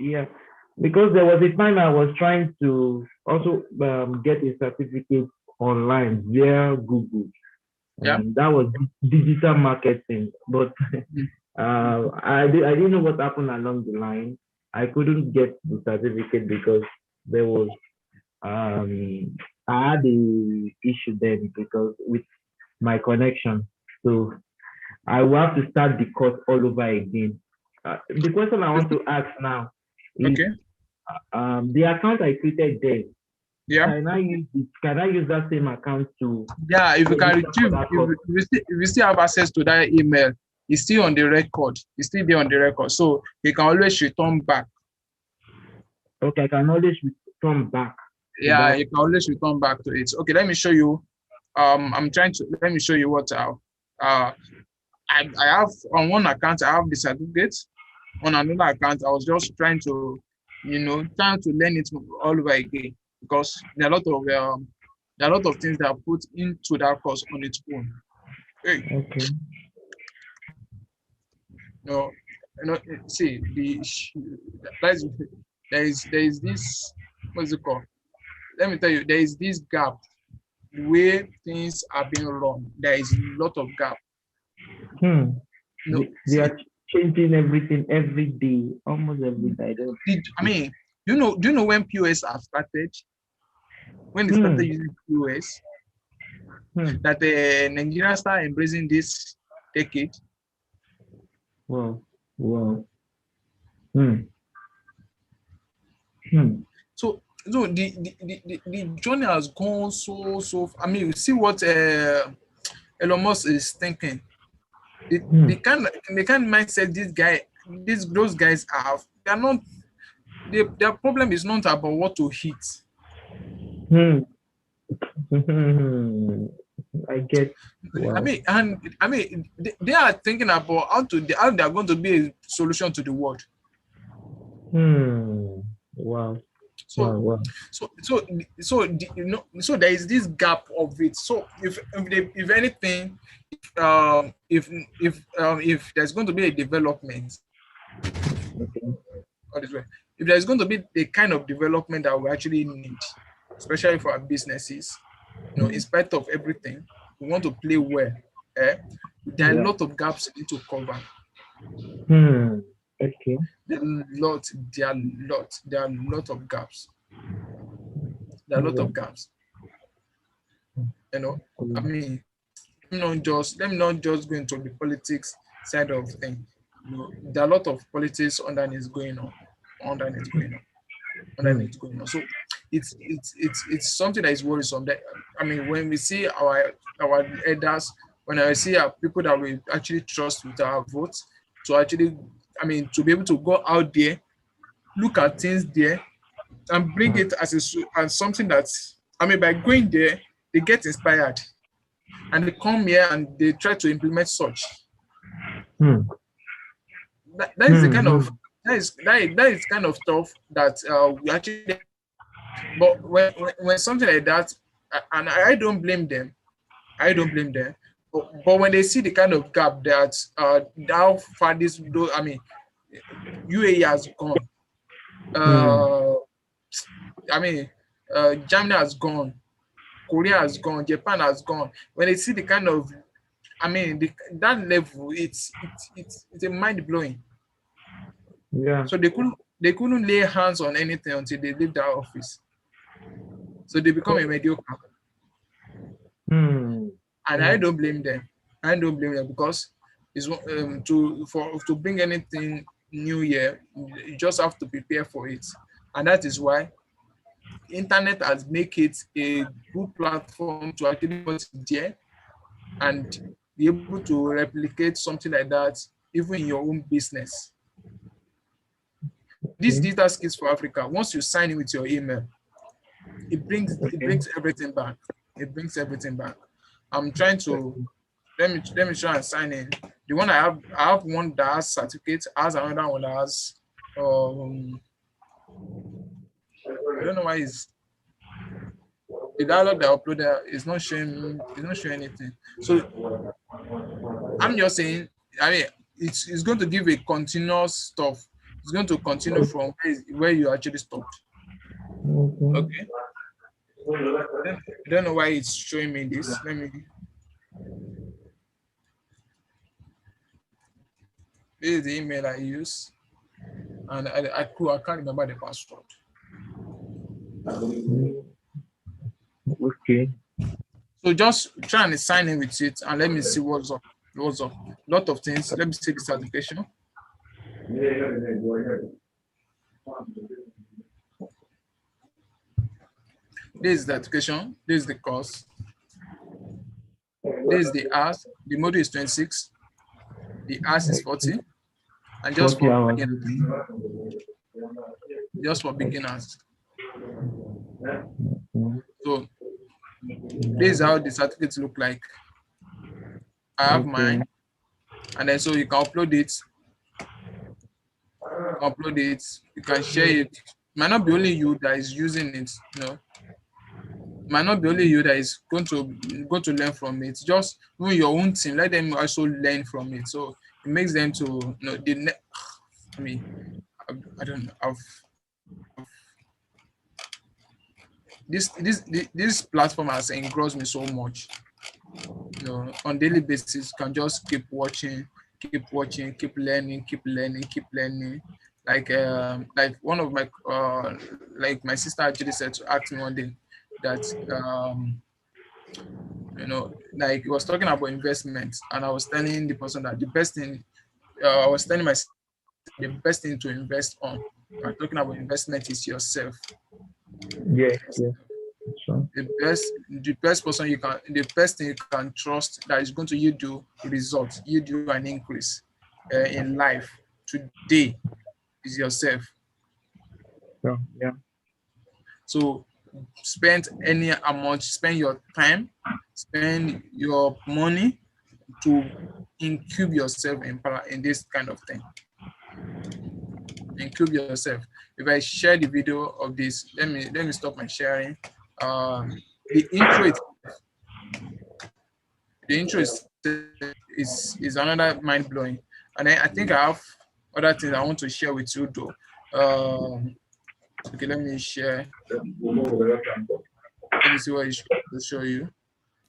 Yeah, because there was a time I was trying to also get a certificate online via Google. Yeah. That was digital marketing, but Mm. I didn't know what happened along the line. I couldn't get the certificate because there was um, I had a issue then because with my connection. So I will have to start the course all over again. The question I want to ask now is Okay. the account I created there, Yeah. can I use that same account to Yeah. If you can register for retrieve, that course? if you still have access to that email, it's still on the record. It's still there on the record. So you can always return back. Okay, I can always return back to Yeah, that. you can always return back to it. Okay, let me show you. I'm trying to let me show you what uh I have on one account I have the certificate. On another account, I was just trying to, trying to learn it all over again because there are a lot of things that are put into that course on its own. Hey, Okay. you know, see that is there is this, what's it called? Let me tell you, there is this gap the way things are being run. There is a lot of gap. Hmm. They See, are changing everything every day, almost every day. I don't. I mean, do you know when POS have started? When they Hmm. started using POS, Hmm. that Nigeria started embracing this decade. Wow. Wow. Hmm. Hmm. So the journey has gone so. I mean, you see what Elon Musk is thinking. Hmm. The kind mindset those guys have. They are not. Their problem is not about what to hit. Hmm. Hmm. I get. Wow. I mean, they are thinking about how they are going to be a solution to the world. Hmm. Wow. So, Wow. Wow. so there is this gap of it. So if anything, if there's going to be a development, Okay. or this way, if there's going to be the kind of development that we actually need, especially for our businesses, in spite of everything, we want to play well. Eh? There are a Yeah. lot of gaps we need to cover. Hmm. Okay. There are lot, there are lot, there are a lot of gaps. There are a lot Yeah. of gaps. You know, I Hmm. mean, let me not just go into the politics side of things. There are a lot of politics underneath going on, underneath going on, Hmm. underneath going on. So it's something that is worrisome. That I mean, when we see our elders, when I see our people that we actually trust with our votes, to actually, I mean, to be able to go out there, look at things there, and bring it as something that, I mean, by going there, they get inspired and they come here and they try to implement such. Hmm. That is the Hmm. kind Hmm. of that is kind of stuff that we actually. But when something like that, and I don't blame them. I don't blame them. But when they see the kind of gap that how far I mean, UAE has gone. Hmm. Uh, I mean, Germany has gone. Korea has gone. Japan has gone. When they see the kind of, I mean, that level, it's a mind blowing. Yeah. So they couldn't lay hands on anything until they leave that office. So they become a mediocre, Hmm. and I Hmm. don't blame them. I don't blame them because is to bring anything new here, you just have to prepare for it. And that is why internet has make it a good platform to actually put it there and be able to replicate something like that even in your own business. These Okay. digital skills for Africa, once you sign in with your email, it Okay. brings everything back. It brings everything back. I'm trying to let me try and sign in. The one I have one that has certificate, has another one that has um I don't know why it's the dialogue that I uploaded is not showing anything. So I'm just saying, I mean, it's going to give a continuous stuff. It's going to continue from where you actually stopped. Okay. Okay. I don't know why it's showing me this. Let me. This is the email I use, and I can't remember the password. Okay. So just try and sign in with it, and let me see what's up. What's up? Lot of things. Let me see the certification. This is the certification. This is the course. This is the hours. The module is 26. The hours is 40, and 40 hours. Okay. just for beginners. Mm, So this is how the certificates look like. I have okay. mine, and then so you can upload it. Upload it. You can share it. It might not be only you that is using it. It might not be only you that is going to learn from it. Just even your own team, let them also learn from it. So it makes them to I mean, I don't know. This platform has engrossed me so much. On daily basis, can just keep watching, keep learning, keep learning. Like one of my like my sister actually said to ask me one day that like he was talking about investment, and I was telling the person that the best thing I was telling my sister that the best thing to invest on, I'm talking about investment, is yourself. Yes, yes. So, The best thing you can trust that is going to yield you results, yield you an increase in life today is yourself. so yeah. So spend your time, spend your money to incube yourself in this kind of thing. Incube yourself. If I share the video of this, let me stop my sharing. The intro is the intro is another mind blowing, and then I think I have other things I want to share with you though. Okay, let me share. Let me see what is to show you.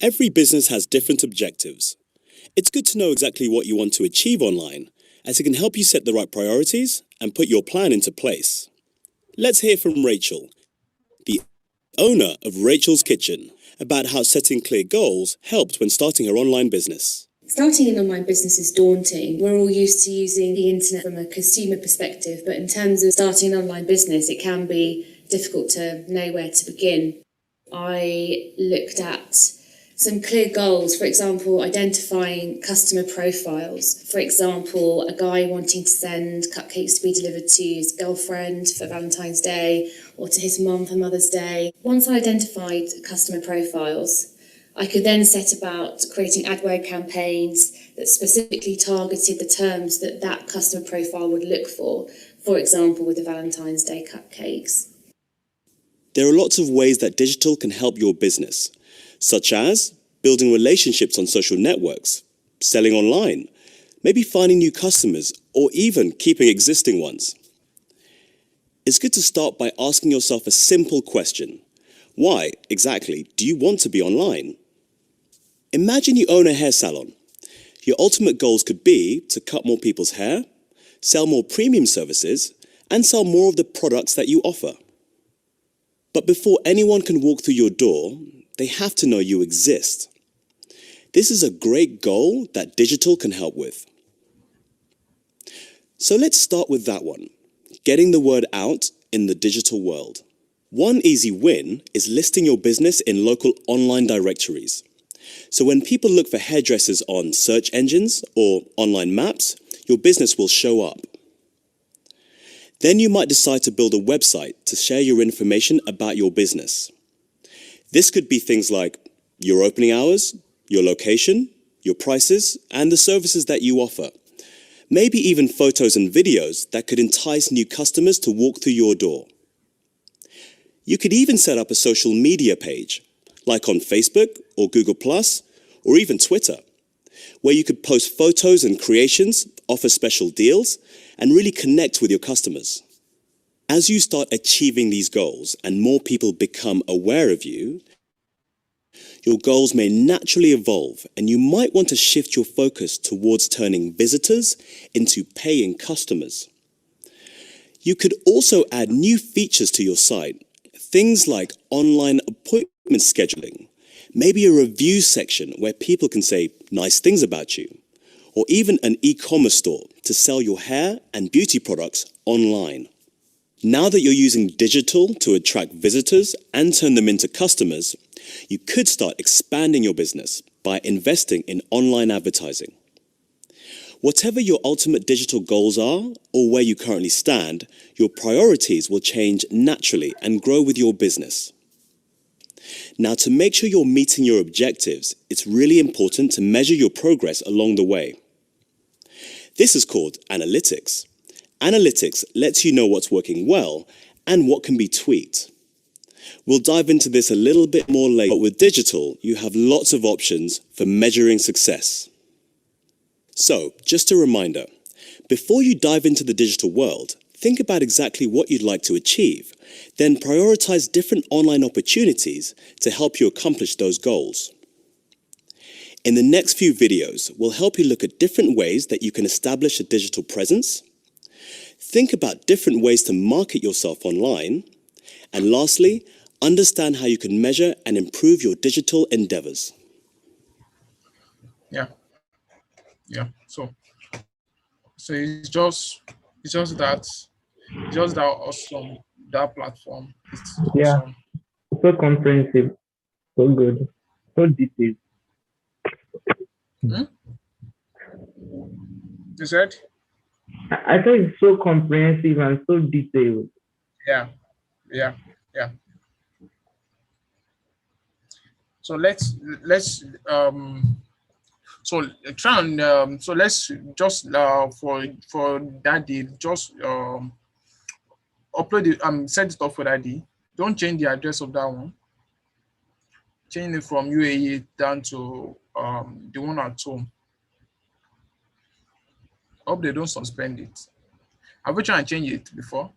Every business has different objectives. It's good to know exactly what you want to achieve online, as it can help you set the right priorities and put your plan into place. Let's hear from Rachel, the owner of Rachel's Kitchen, about how setting clear goals helped when starting her online business. Starting an online business is daunting. We're all used to using the internet from a consumer perspective, but in terms of starting an online business, it can be difficult to know where to begin. I looked at some clear goals, for example, identifying customer profiles. For example, a guy wanting to send cupcakes to be delivered to his girlfriend for Valentine's Day or to his mum for Mother's Day. Once I identified customer profiles, I could then set about creating AdWord campaigns that specifically targeted the terms that that customer profile would look for example, with the Valentine's Day cupcakes. There are lots of ways that digital can help your business, such as building relationships on social networks, selling online, maybe finding new customers, or even keeping existing ones. It's good to start by asking yourself a simple question. Why, exactly, do you want to be online? Imagine you own a hair salon. Your ultimate goals could be to cut more people's hair, sell more premium services, and sell more of the products that you offer. But before anyone can walk through your door, they have to know you exist. This is a great goal that digital can help with. So let's start with that one, getting the word out in the digital world. One easy win is listing your business in local online directories. So when people look for hairdressers on search engines or online maps, your business will show up. Then you might decide to build a website to share your information about your business. This could be things like your opening hours, your location, your prices, and the services that you offer. Maybe even photos and videos that could entice new customers to walk through your door. You could even set up a social media page, like on Facebook or Google+, or even Twitter, where you could post photos and creations, offer special deals, and really connect with your customers. As you start achieving these goals and more people become aware of you, your goals may naturally evolve and you might want to shift your focus towards turning visitors into paying customers. You could also add new features to your site, things like online appointment scheduling, maybe a review section where people can say nice things about you, or even an e-commerce store to sell your hair and beauty products online. Now that you're using digital to attract visitors and turn them into customers, you could start expanding your business by investing in online advertising. Whatever your ultimate digital goals are or where you currently stand, your priorities will change naturally and grow with your business. Now, to make sure you're meeting your objectives, it's really important to measure your progress along the way. This is called analytics. Analytics lets you know what's working well and what can be tweaked. We'll dive into this a little bit more later, but with digital, you have lots of options for measuring success. So, just a reminder, before you dive into the digital world, think about exactly what you'd like to achieve, then prioritize different online opportunities to help you accomplish those goals. In the next few videos, we'll help you look at different ways that you can establish a digital presence, think about different ways to market yourself online, and lastly, understand how you can measure and improve your digital endeavors. Yeah. So it's just that awesome. That platform is Yeah, awesome. so comprehensive, so good, so detailed. Hmm? You said? I think it's so comprehensive and so detailed. Yeah, yeah, yeah. So so try and so let's just for that day just upload it set it up for that day. Don't change the address of that one. Change it from UAE down to the one at home. Hope they don't suspend it. Have you tried and change it before?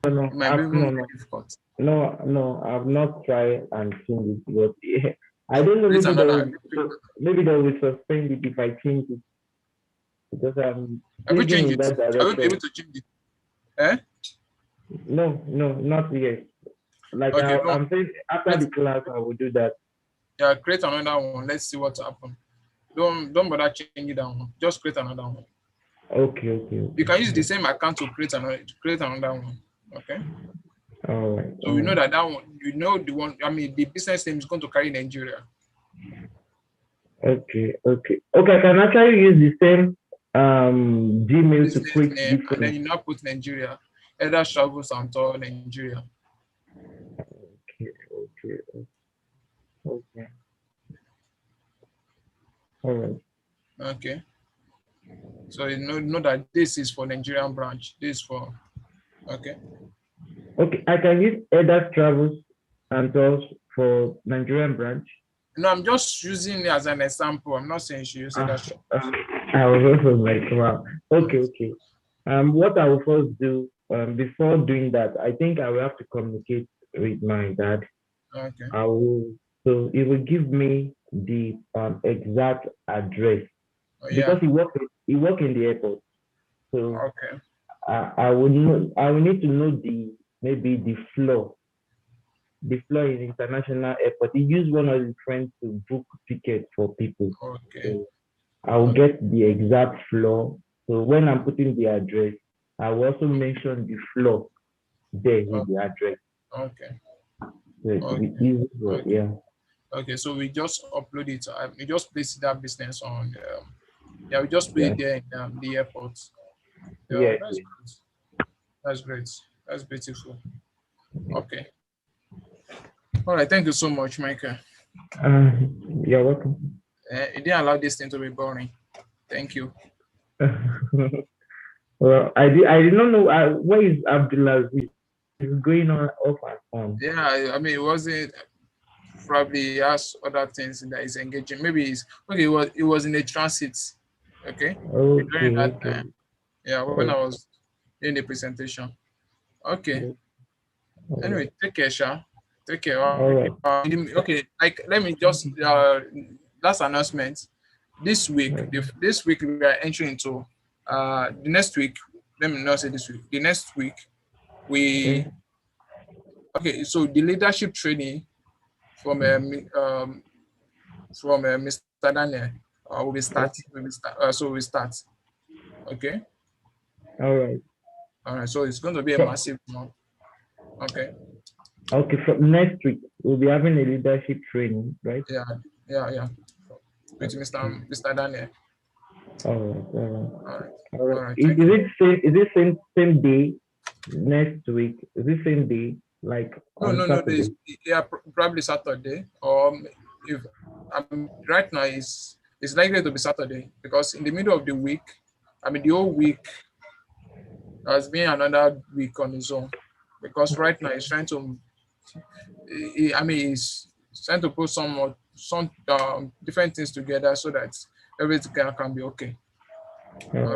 No, It might be even very difficult. I've not tried and seen it, but I don't know. Create another. Maybe they will suspend it if I change it because I'm Have you thinking changed in it? that Have you been able direction. to change it? Eh? No, not yet. Like Okay, no. I'm saying, after Create, the class, I will do that. yeah, create another one. Let's see what happens. Don't bother changing that one. Just create another one. You can use the Okay. same account to create another one. Okay. All right, So we know that one, the one. I mean, the business name is going to carry Nigeria. okay. I can actually use the same Gmail to Business create name, and then different. you now put Nigeria. Either Travels and Tour Nigeria. Okay. All right. Okay. So you know that this is for Nigerian branch. This is for okay. Okay, I can use Eda's Travels and Tours for Nigerian branch. No, I'm just using it as an example. I'm not saying you say that. I was also like, wow. Okay. What I will first do before doing that, I think I will have to communicate with my dad. Okay. I will, so he will give me the exact address Oh, because yeah. he work in the airport. So Okay. I will need to know maybe the floor in international airport. He used one of his friends to book tickets for people. Okay. So I will get the exact floor So when I'm putting the address, I will also mention the floor there with the address. Okay. So it will be Okay. easy for, Okay. yeah. Okay. So we just upload it. We just place that business on. Yeah, we just put Yeah. it there in the airport. Yeah, Yes. that's great. That's great. That's beautiful. Okay. All right. Thank you so much, Michael. Uh, you're welcome. You didn't allow this thing to be boring. Thank you. Well, I did not know where is Abdulaziz? He's going on off and on. Yeah, I mean, it wasn't probably he has other things that is engaging. Maybe it's okay. It was in a transit. Okay, during Okay, that okay. time. Yeah, when I Okay. was in the presentation. Okay. All right. Anyway, take care, Sha. Take care. All right. Okay, like let me just last announcement. This week we are entering into the next week. Let me not say this week. The next week we Okay. okay. So the leadership training from Mr. Daniel will be Okay. starting. So we start. Okay. All right. All right. So it's going to be a From, massive one. Okay. okay. From next week, we'll be having a leadership training, right? Yeah. Yeah. With Okay. Mr. Daniel. All right. All right. All right. All right. All right. Is Thank you. it same? Is it same day next week? Is it same day like No, on no, no. Saturday? Yeah, probably Saturday. Or if right now it's likely to be Saturday because in the middle of the week, I mean the whole week has been another week on its own. Because right now he's trying to, I mean, he's trying to put some different things together so that everything can be okay. All